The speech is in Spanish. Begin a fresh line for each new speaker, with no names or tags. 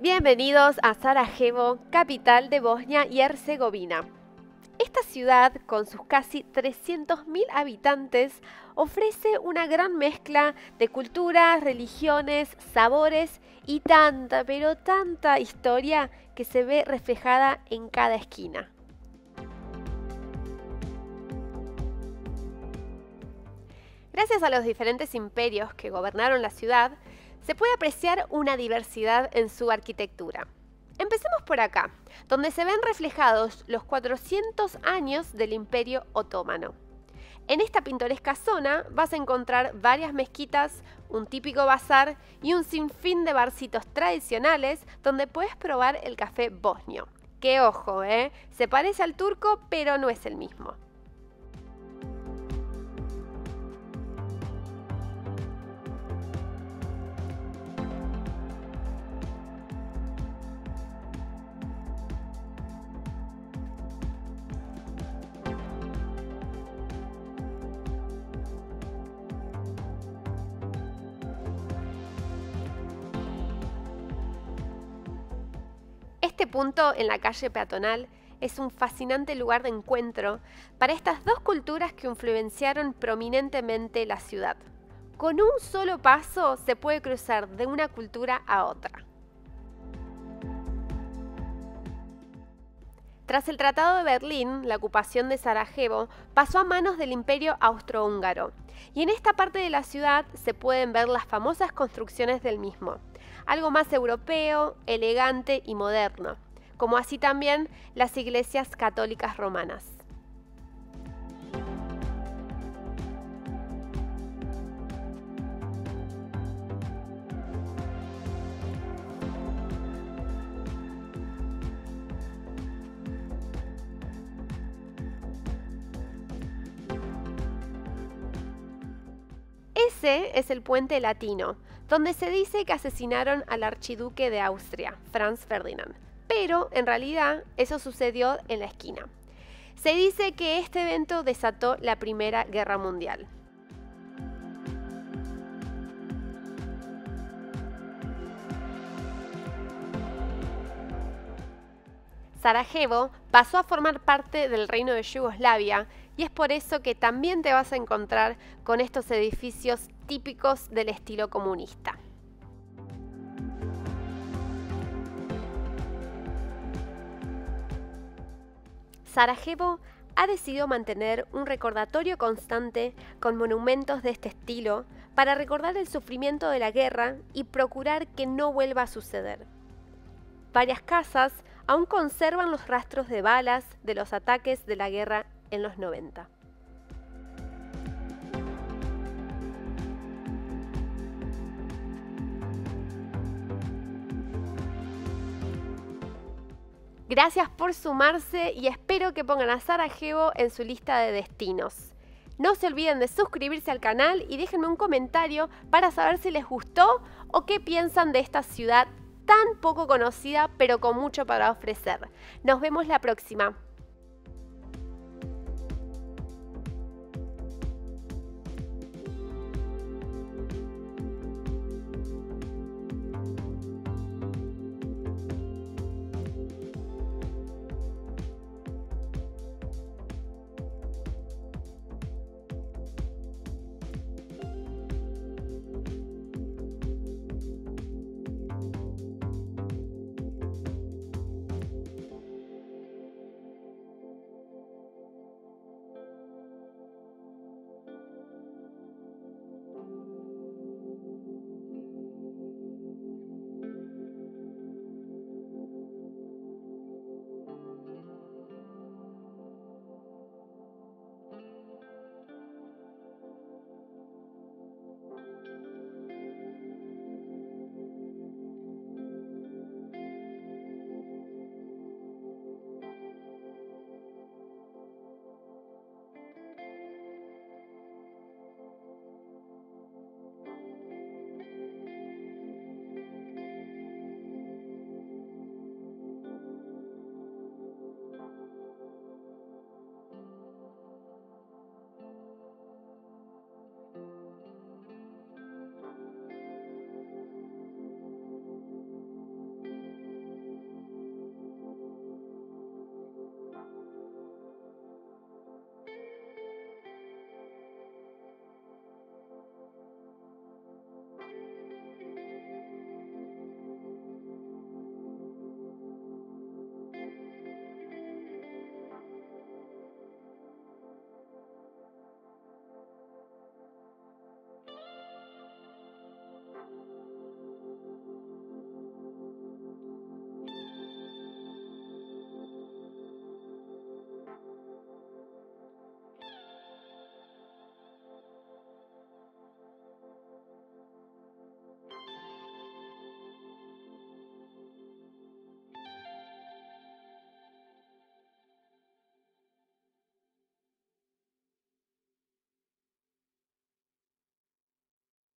Bienvenidos a Sarajevo, capital de Bosnia y Herzegovina. Esta ciudad, con sus casi 300.000 habitantes, ofrece una gran mezcla de culturas, religiones, sabores y tanta, pero tanta historia que se ve reflejada en cada esquina. Gracias a los diferentes imperios que gobernaron la ciudad, se puede apreciar una diversidad en su arquitectura. Empecemos por acá, donde se ven reflejados los 400 años del Imperio Otomano. En esta pintoresca zona vas a encontrar varias mezquitas, un típico bazar y un sinfín de barcitos tradicionales donde puedes probar el café bosnio. Que ojo, se parece al turco, pero no es el mismo. Este punto en la calle peatonal es un fascinante lugar de encuentro para estas dos culturas que influenciaron prominentemente la ciudad. Con un solo paso se puede cruzar de una cultura a otra. Tras el Tratado de Berlín, la ocupación de Sarajevo pasó a manos del Imperio Austrohúngaro, y en esta parte de la ciudad se pueden ver las famosas construcciones del mismo, algo más europeo, elegante y moderno, como así también las iglesias católicas romanas. Ese es el Puente Latino, donde se dice que asesinaron al archiduque de Austria, Franz Ferdinand. Pero, en realidad, eso sucedió en la esquina. Se dice que este evento desató la Primera Guerra Mundial. Sarajevo pasó a formar parte del Reino de Yugoslavia y es por eso que también te vas a encontrar con estos edificios típicos del estilo comunista. Sarajevo ha decidido mantener un recordatorio constante con monumentos de este estilo para recordar el sufrimiento de la guerra y procurar que no vuelva a suceder. Varias casas aún conservan los rastros de balas de los ataques de la guerra en los 90. Gracias por sumarse y espero que pongan a Sarajevo en su lista de destinos. No se olviden de suscribirse al canal y déjenme un comentario para saber si les gustó o qué piensan de esta ciudad tan poco conocida pero con mucho para ofrecer. Nos vemos la próxima.